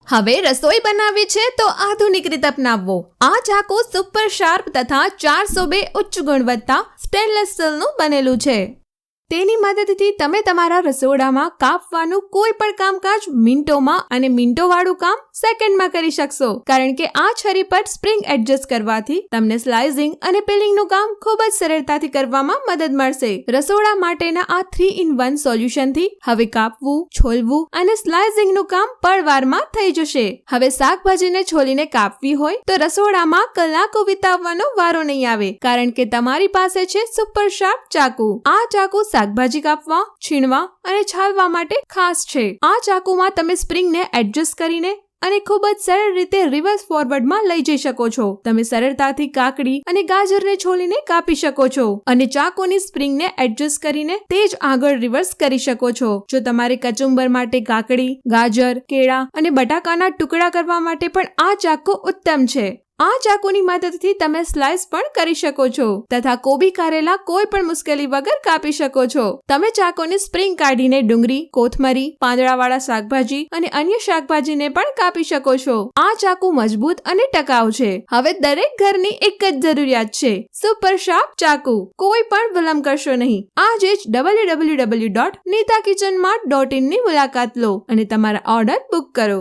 હવે રસોઈ બનાવવી છે તો આધુનિક રીત અપનાવવો। આ ચાકુ સુપર શાર્પ તથા 402 ઉચ્ચ ગુણવત્તા સ્ટેનલેસ સ્ટીલનું બનેલું છે। તેની મદદથી તમે તમારા રસોડામાં કાપવાનું કોઈ પણ કામકાજ મિનિટોમાં અને મિનિટોવાળું કામ સેકન્ડમાં કરી શકશો, કારણ કે આ છરી પર સ્પ્રિંગ એડજસ્ટ કરવાથી તમને સ્લાઇસિંગ અને પીલિંગનું કામ ખૂબ જ સરળતાથી કરવામાં મદદ મળશે। રસોડા માટેના આ 3-in-1 સોલ્યુશનથી હવે કાપવું, છોલવું અને સ્લાઇસિંગનું કામ પળવારમાં થઈ જશે। હવે શાકભાજીને છોલીને કાપવી હોય તો રસોડામાં કલાકો વિતાવવાનો વારો નહીં આવે, કારણ કે તમારી પાસે છે સુપર શાર્પ ચાકુ। આ ચાકુ શાકભાજી કાપવા, છીણવા અને છાલવા માટે ખાસ છે। આ ચાકુમાં તમે સ્પ્રિંગને એડજસ્ટ કરીને અને ખૂબ જ સરળ રીતે રિવર્સ ફોરવર્ડમાં લઈ જઈ શકો છો। તમે સરળતાથી કાકડી અને ગાજરને છોલીને કાપી શકો છો અને ચાકુની સ્પ્રિંગને એડજસ્ટ કરીને તે જ આગળ રિવર્સ કરી શકો છો। જો તમારે કચુંબર માટે કાકડી, ગાજર, કેળા અને બટાકાના ટુકડા કરવા માટે પણ આ ચાકુ ઉત્તમ છે। આ ચાકુની મદદથી તમે સ્લાઇસ પણ કરી શકો છો તથા કોબી કારેલા કોઈ પણ મુશ્કેલી વગર કાપી શકો છો। તમે ચાકુની સ્પ્રિંગ કાઢીને ડુંગળી, કોથમરી, પાંદડાવાળા શાકભાજી અને અન્ય શાકભાજીને પણ કાપી શકો છો। આ ચાકુ મજબૂત અને ટકાઉ છે। હવે દરેક ઘરની એક જ જરૂરિયાત છે, સુપર શાર્પ ચાકુ। કોઈ પણ વિલંબ કરશો નહીં, આજે જ www.neetakitchenmart.in ની મુલાકાત લો અને તમારા ઓર્ડર બુક કરો।